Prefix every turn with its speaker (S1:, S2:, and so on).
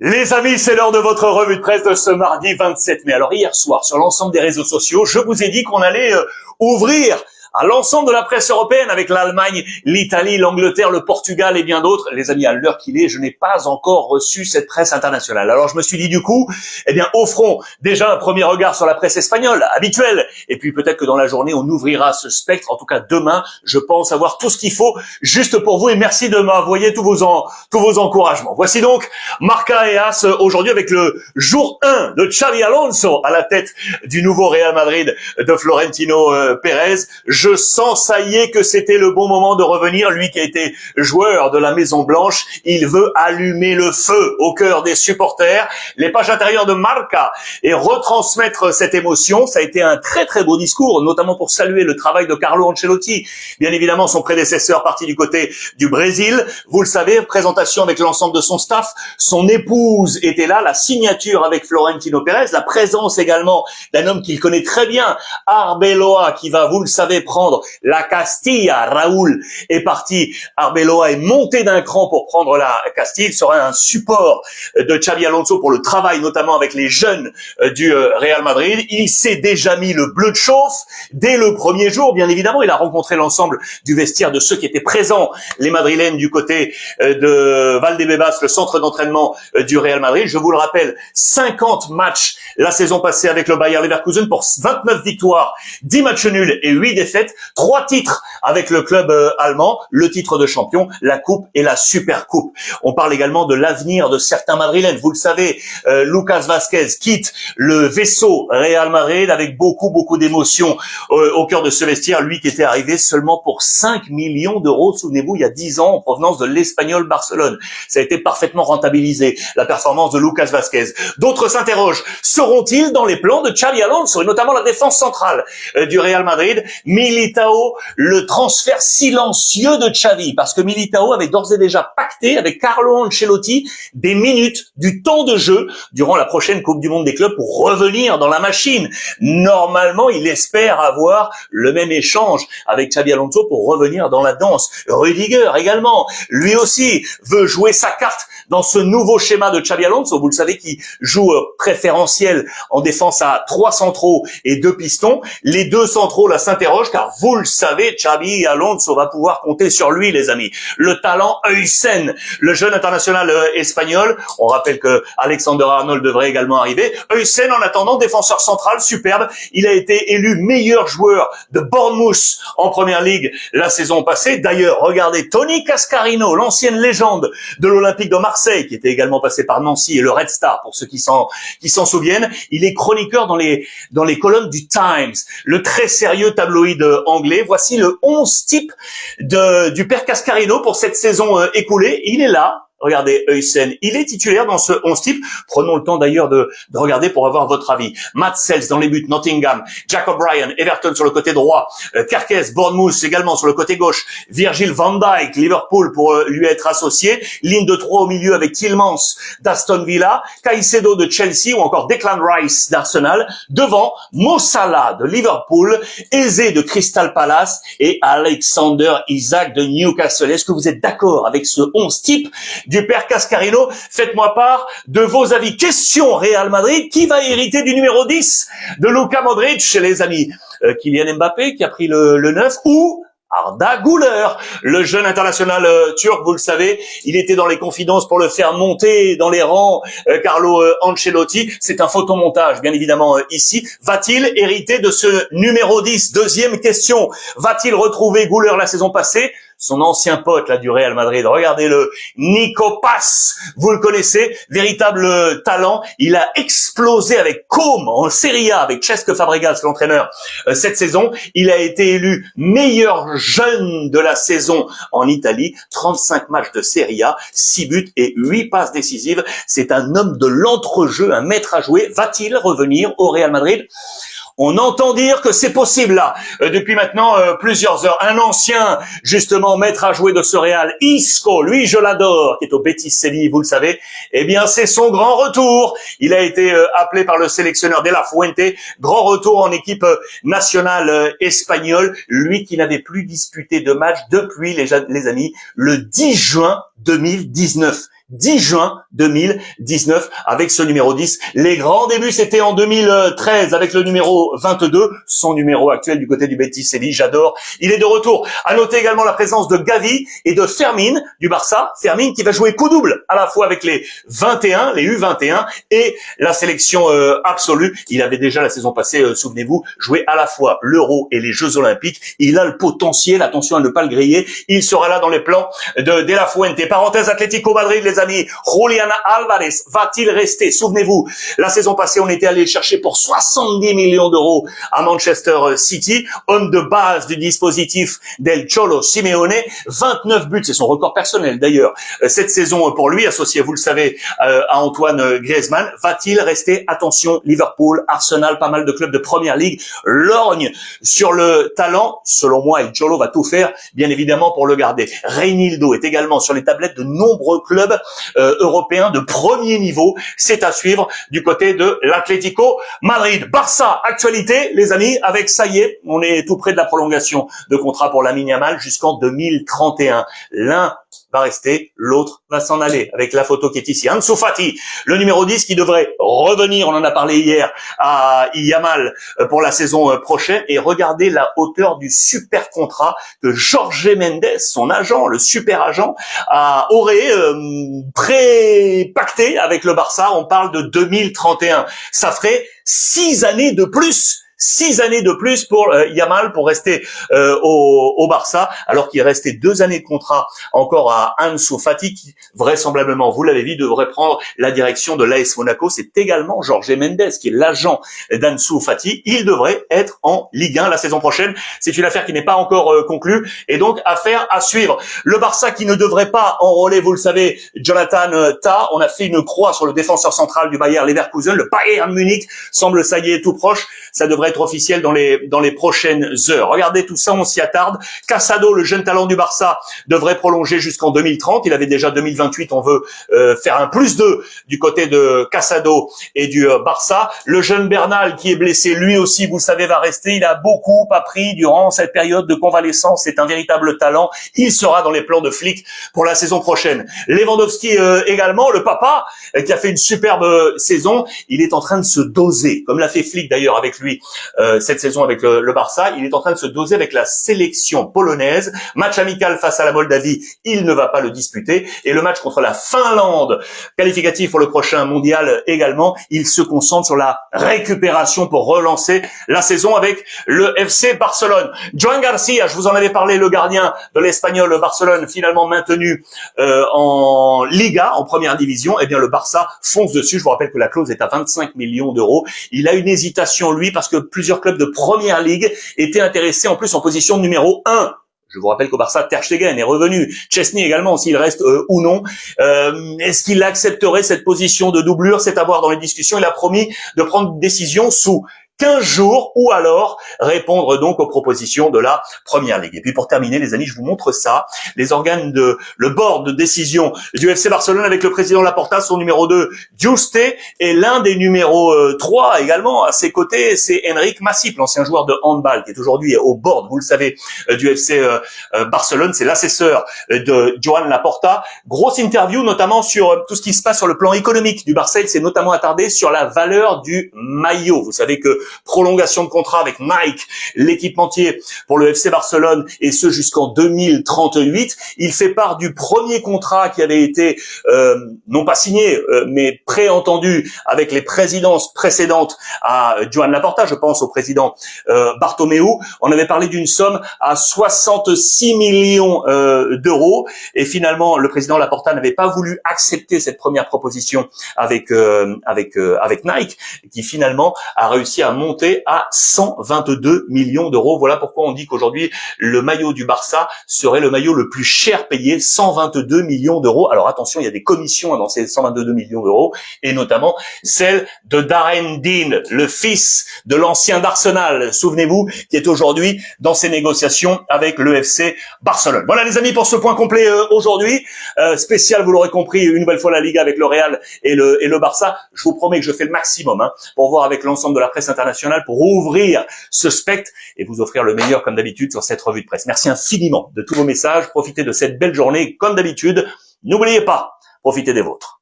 S1: Les amis, c'est l'heure de votre revue de presse de ce mardi 27 mai. Alors hier soir, sur l'ensemble des réseaux sociaux, je vous ai dit qu'on allait ouvrir à l'ensemble de la presse européenne avec l'Allemagne, l'Italie, l'Angleterre, le Portugal et bien d'autres. Les amis, à l'heure qu'il est, je n'ai pas encore reçu cette presse internationale. Alors je me suis dit du coup, offrons déjà un premier regard sur la presse espagnole, habituelle. Et puis peut-être que dans la journée, on ouvrira ce spectre. En tout cas, demain, je pense avoir tout ce qu'il faut juste pour vous. Et merci de m'envoyer tous vos encouragements. Voici donc Marca et As aujourd'hui avec le jour 1 de Xavi Alonso à la tête du nouveau Real Madrid de Florentino Pérez. Je sens, ça y est, que c'était le bon moment de revenir. Lui qui a été joueur de la Maison Blanche, il veut allumer le feu au cœur des supporters. Les pages intérieures de Marca et retransmettre cette émotion. Ça a été un très très beau discours, notamment pour saluer le travail de Carlo Ancelotti. Bien évidemment, son prédécesseur parti du côté du Brésil. Vous le savez, présentation avec l'ensemble de son staff. Son épouse était là, la signature avec Florentino Pérez, la présence également d'un homme qu'il connaît très bien, Arbeloa, qui va, vous le savez, prendre la Castilla. Raúl est parti, Arbeloa est monté d'un cran pour prendre la Castille. Il sera un support de Xavi Alonso pour le travail, notamment avec les jeunes du Real Madrid. Il s'est déjà mis le bleu de chauffe dès le premier jour. Bien évidemment, il a rencontré l'ensemble du vestiaire de ceux qui étaient présents, les Madrilènes du côté de Valdebebas, le centre d'entraînement du Real Madrid. Je vous le rappelle, 50 matchs la saison passée avec le Bayer Leverkusen pour 29 victoires, 10 matchs nuls et 8 défaites, 3 titres avec le club allemand, le titre de champion, la coupe et la super coupe. On parle également de l'avenir de certains Madrilènes. Vous le savez, Lucas Vázquez quitte le vaisseau Real Madrid avec beaucoup d'émotions au cœur de ce vestiaire. Lui qui était arrivé seulement pour 5 millions d'euros, souvenez-vous, il y a 10 ans, en provenance de l'Espagnol Barcelone. Ça a été parfaitement rentabilisé, la performance de Lucas Vázquez. D'autres s'interrogent, seront-ils dans les plans de Xavi Alonso, et notamment la défense centrale du Real Madrid? Militao, le transfert silencieux de Xavi, parce que Militao avait d'ores et déjà pacté avec Carlo Ancelotti des minutes, du temps de jeu durant la prochaine Coupe du Monde des clubs pour revenir dans la machine. Normalement, il espère avoir le même échange avec Xavi Alonso pour revenir dans la danse. Rudiger également, lui aussi veut jouer sa carte dans ce nouveau schéma de Xavi Alonso. Vous le savez, qui joue préférentiel en défense à 3 centraux et 2 pistons. Les 2 centraux là s'interrogent, car vous le savez, Xavi Alonso va pouvoir compter sur lui, les amis. Le talent Huysen, le jeune international espagnol. On rappelle que Alexander Arnold devrait également arriver. Huysen, en attendant, défenseur central superbe. Il a été élu meilleur joueur de Bournemouth en Première Ligue la saison passée. D'ailleurs, regardez Tony Cascarino, l'ancienne légende de l'Olympique de Marseille, qui était également passé par Nancy et le Red Star, pour ceux qui s'en souviennent. Il est chroniqueur dans les colonnes du Times, le très sérieux tabloïd anglais. Voici le 11 type du père Cascarino pour cette saison écoulée. Il est là. Regardez, Huysen, il est titulaire dans ce 11 type. Prenons le temps d'ailleurs de regarder pour avoir votre avis. Matt Sells dans les buts, Nottingham. Jack O'Brien, Everton sur le côté droit. Kerkez, Bournemouth également sur le côté gauche. Virgil van Dijk, Liverpool pour lui être associé. Ligne de 3 au milieu avec Tielemans d'Aston Villa. Caicedo de Chelsea ou encore Declan Rice d'Arsenal. Devant, Mo Salah de Liverpool. Eze de Crystal Palace et Alexander Isak de Newcastle. Est-ce que vous êtes d'accord avec ce 11 type du père Cascarino? Faites-moi part de vos avis. Question Real Madrid, qui va hériter du numéro 10 de Luka Modric chez les amis? Kylian Mbappé qui a pris le 9 ou Arda Güler, le jeune international turc, vous le savez, il était dans les confidences pour le faire monter dans les rangs, Carlo Ancelotti. C'est un photomontage, bien évidemment, ici. Va-t-il hériter de ce numéro 10? Deuxième question. Va-t-il retrouver Güler la saison passée? Son ancien pote là du Real Madrid, regardez-le, Nico Paz, vous le connaissez, véritable talent. Il a explosé avec Como en Serie A avec Cesc Fabregas, l'entraîneur, cette saison. Il a été élu meilleur jeune de la saison en Italie, 35 matchs de Serie A, 6 buts et 8 passes décisives. C'est un homme de l'entrejeu, un maître à jouer. Va-t-il revenir au Real Madrid? On entend dire que c'est possible là, depuis maintenant plusieurs heures. Un ancien, justement, maître à jouer de ce Real, Isco, lui je l'adore, qui est au Betis Séville, vous le savez, eh bien c'est son grand retour. Il a été appelé par le sélectionneur De La Fuente, grand retour en équipe nationale espagnole, lui qui n'avait plus disputé de match depuis, les amis, le 10 juin 2019. 10 juin 2019 avec ce numéro 10. Les grands débuts, c'était en 2013 avec le numéro 22, son numéro actuel du côté du Betis Séville. J'adore. Il est de retour. À noter également la présence de Gavi et de Fermin du Barça. Fermin qui va jouer coup double à la fois avec les 21, les U21 et la sélection absolue. Il avait déjà la saison passée, souvenez-vous, joué à la fois l'Euro et les Jeux Olympiques. Il a le potentiel, attention à ne pas le griller. Il sera là dans les plans de la Fuente. Parenthèse Atlético Madrid, les amis. Julian Alvarez va-t-il rester? Souvenez-vous, la saison passée, on était allé le chercher pour 70 millions d'euros à Manchester City. Homme de base du dispositif del Cholo Simeone. 29 buts, c'est son record personnel d'ailleurs. Cette saison pour lui, associé, vous le savez, à Antoine Griezmann. Va-t-il rester? Attention, Liverpool, Arsenal, pas mal de clubs de première ligue lorgnent sur le talent. Selon moi, El Cholo va tout faire, bien évidemment, pour le garder. Reinildo est également sur les tablettes de nombreux clubs européens de premier niveau. C'est à suivre du côté de l'Atlético Madrid. Barça, actualité, les amis, avec ça y est, on est tout près de la prolongation de contrat pour Lamine Yamal jusqu'en 2031. L'un va rester, l'autre va s'en aller. Avec la photo qui est ici. Ansu Fati, le numéro 10 qui devrait revenir, on en a parlé hier, à Yamal pour la saison prochaine. Et regardez la hauteur du super contrat que Jorge Mendes, son agent, le super agent, aurait pré-pacté avec le Barça. On parle de 2031. Ça ferait 6 années de plus. 6 années de plus pour Yamal pour rester au Barça, alors qu'il restait 2 années de contrat encore à Ansu Fati, qui vraisemblablement, vous l'avez vu, devrait prendre la direction de l'AS Monaco. C'est également Jorge Mendes qui est l'agent d'Ansu Fati. Il devrait être en Ligue 1 la saison prochaine. C'est une affaire qui n'est pas encore conclue et donc affaire à suivre. Le Barça qui ne devrait pas enrôler, vous le savez, Jonathan Tah. On a fait une croix sur le défenseur central du Bayer Leverkusen. Le Bayern Munich semble, ça y est, tout proche. Ça devrait être officiel dans les prochaines heures. Regardez tout ça, on s'y attarde. Casado, le jeune talent du Barça, devrait prolonger jusqu'en 2030. Il avait déjà 2028. On veut faire un +2 du côté de Casado et du Barça. Le jeune Bernal qui est blessé, lui aussi, vous le savez, va rester. Il a beaucoup appris durant cette période de convalescence. C'est un véritable talent. Il sera dans les plans de Flick pour la saison prochaine. Lewandowski également, le papa, qui a fait une superbe saison. Il est en train de se doser, comme l'a fait Flick d'ailleurs avec lui cette saison avec le Barça. Il est en train de se doser avec la sélection polonaise. Match amical face à la Moldavie, il ne va pas le disputer. Et le match contre la Finlande, qualificatif pour le prochain mondial également, il se concentre sur la récupération pour relancer la saison avec le FC Barcelone. Joan Garcia, je vous en avais parlé, le gardien de l'Espagnol Barcelone, finalement maintenu en Liga, en première division. Eh bien, le Barça fonce dessus. Je vous rappelle que la clause est à 25 millions d'euros. Il a une hésitation, lui, parce que plusieurs clubs de première ligue étaient intéressés en plus en position numéro 1. Je vous rappelle qu'au Barça, Ter Stegen est revenu. Chesney également, s'il reste ou non. Est-ce qu'il accepterait cette position de doublure? C'est à voir dans les discussions. Il a promis de prendre une décision sous 15 jours ou alors répondre donc aux propositions de la Première Ligue. Et puis pour terminer, les amis, je vous montre ça. Les organes le board de décision du FC Barcelone avec le président Laporta, son numéro 2, Juste, et l'un des numéros 3 également à ses côtés, c'est Enric Masip, l'ancien joueur de handball qui est aujourd'hui au board, vous le savez, du FC Barcelone. C'est l'assesseur de Joan Laporta. Grosse interview notamment sur tout ce qui se passe sur le plan économique du Barça. Il s'est notamment attardé sur la valeur du maillot. Vous savez que prolongation de contrat avec Nike, l'équipementier pour le FC Barcelone, et ce jusqu'en 2038. Il fait part du premier contrat qui avait été non pas signé, mais préentendu avec les présidences précédentes à Joan Laporta. Je pense au président Bartomeu. On avait parlé d'une somme à 66 millions d'euros, et finalement le président Laporta n'avait pas voulu accepter cette première proposition avec Nike, qui finalement a réussi à monter à 122 millions d'euros. Voilà pourquoi on dit qu'aujourd'hui, le maillot du Barça serait le maillot le plus cher payé, 122 millions d'euros. Alors attention, il y a des commissions dans ces 122 millions d'euros, et notamment celle de Darren Dean, le fils de l'ancien d'Arsenal, souvenez-vous, qui est aujourd'hui dans ces négociations avec le FC Barcelone. Voilà les amis pour ce point complet aujourd'hui. Spécial, vous l'aurez compris, une nouvelle fois la Liga avec le Real et le Barça. Je vous promets que je fais le maximum pour voir avec l'ensemble de la presse internationale pour ouvrir ce spectre et vous offrir le meilleur comme d'habitude sur cette revue de presse. Merci infiniment de tous vos messages. Profitez de cette belle journée comme d'habitude. N'oubliez pas, profitez des vôtres.